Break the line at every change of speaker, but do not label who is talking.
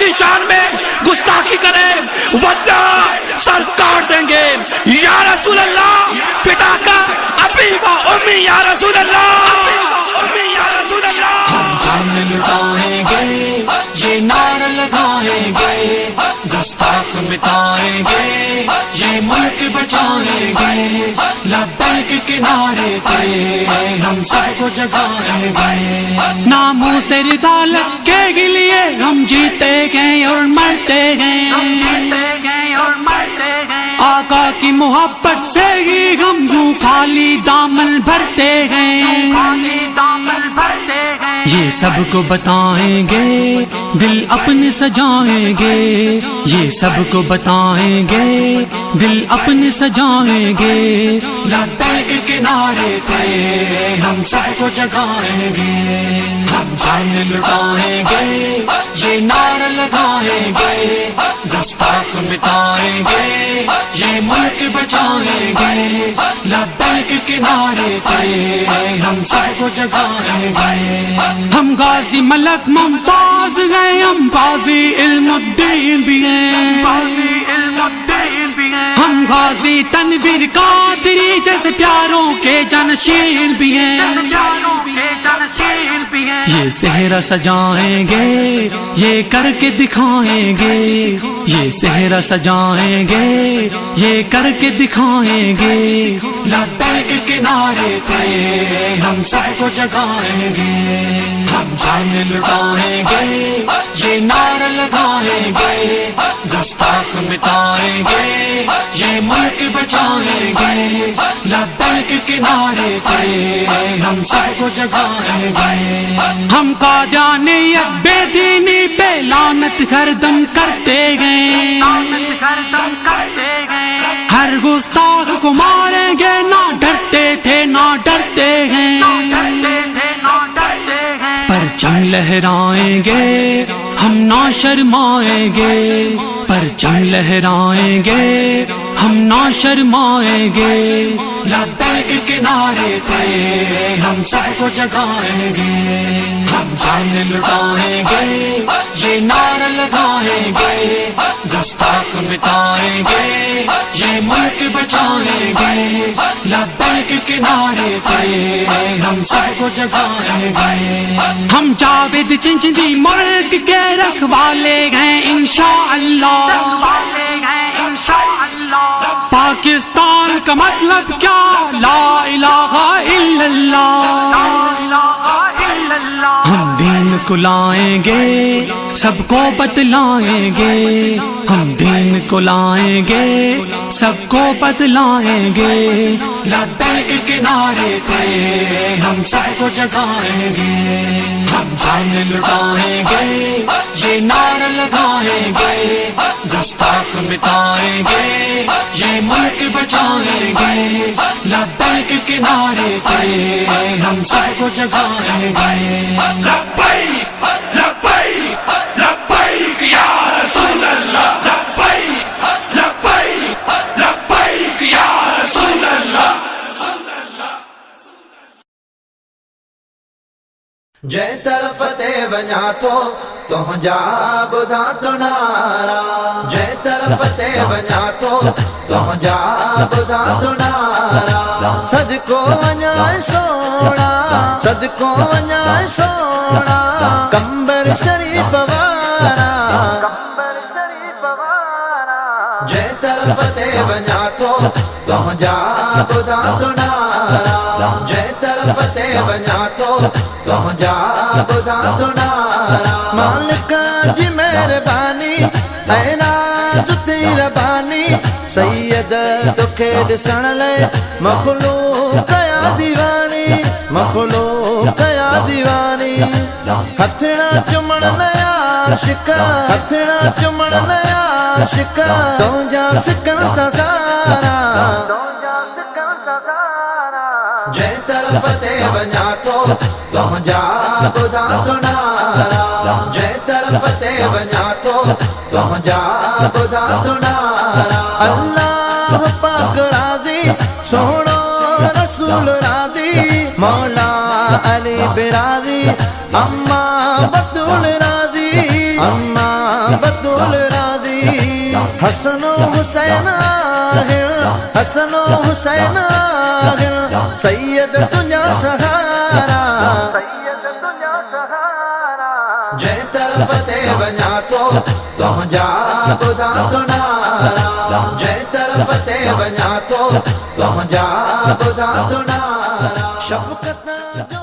کی شان میں گستاخی کرے ورنہ سر کاٹ دیں گے. یا رسول اللہ فداک ابی و امی یا رسول اللہ.
ہم جان لٹائیں گے یہ نعرہ لگائیں گے گستاخ مٹائیں گے یہ ملک بچائیں گے لبیک کے نعرے پہ ہم سب کو جگائیں گے.
ناموس رسالت کے لیے ہم جیتے گئے اور مرتے گئے آقا کی محبت سے ہی ہم یوں خالی دامن بھرتے گئے. یہ سب کو بتائیں گے دل اپنے سجائیں گے یہ سب کو بتائیں گے دل اپنے سجائیں گے.
لبیک کے نعرے پہ ہم سب کو جگائیں گے. ہم جان لٹائیں گے یہ نعرہ لگائیں گے گستاخ مٹائیں گے یہ ملک بچائیں گے لبیک کے نعرے پہ ہم سب کو جگائیں گے.
ہم غازی ملک ممتاز ہیں ہم غازی علم الدین بھی ہیں ہم غازی تنویر قادری جیسے پیاروں کے جانشین بھی ہیں. یہ صحرا سجائیں گے یہ کر کے دکھائیں گے یہ صحرا سجائیں گے یہ کر کے دکھائیں گے.
لبیک کے نعرے پہ ہم سب کو جگائیں گے. ہم جان لٹائیں گے یہ نعرہ لگائیں گے گستاخ مٹائیں گے یہ ملک بچائیں گے لبیک کے نعرے پہ ہم سب کو جگائیں گے.
ہم قادیانیت بے دینی پہ لعنت ہردم کرتے گئے ہر گستاخ کو ماریں گے نہ ڈرتے تھے نہ ڈرتے ہیں. پرچم لہرائیں گے ہم نہ شرمائیں گے پرچم لہرائیں گے ہم نہ شرمائیں گے.
لبیک کے نعرے پہ ہم سب کو جگائیں گے. ہم جان لٹائیں گے یہ نعرہ لگائیں گے گستاخ مٹائیں گے یہ ملک بچائیں گے لبیک کے نعرے پہ ہم سب کو جگائیں گے.
ہم جاوید چنچنی ملک کے رکھوالے ہیں انشاءاللہ. پاکستان کا مطلب کیا لا الہ الا اللہ. ہم دین کو لائیں گے سب کو بتلائیں گے ہم دین کو لائیں گے سب کو بتلائیں گے.
لبیک کے نعرے پہ ہم سب کو جگائیں گے. ہم جان لٹائیں گے یہ نعرہ لگائیں گے گستاخ مٹائیں گے یہ ملک بچائیں گے لبیک کے نعرے پہ ہم سب کو جگائیں گے.
لبیک لبیک لبیک یا رسول اللہ. لبیک لبیک لبیک یا رسول اللہ.
جے طرف تے وجا تو جا بدا تو نارا جے طرف تے وجا تو جا بدا تو نارا. صدقو وجا سونا صدقو وجا سونا کمبر شریف وارا جے طرف تے وجا تو جا بدا تو نارا جے طرف تے وجا تو جا بدا تو نارا. مالک جی مہربانی اے ناز تیرا بانی سید تو کھیڈ سن لے مخلوق یا دیوانی مخلوق یا دیوانی. ہتھڑا چمن نیا شکا ہتھڑا چمن نیا شکا تو جا سکن تا سارا. جے طرف تے وجا تو جا بدا تو نارا جے طرف تے وجا تو جا بدا تو نارا. اللہ پاک راضی سونا رسول راضی مولا علی براضی اما بطول راضی اما بطول راضی حسن و حسین آہل حسن و حسین آہل سید تجھا سہارا جے طرف تے ونجا تو تجھا خدا تو نارا جے طرف تے ونجا تو تجھا خدا تو نارا شفقت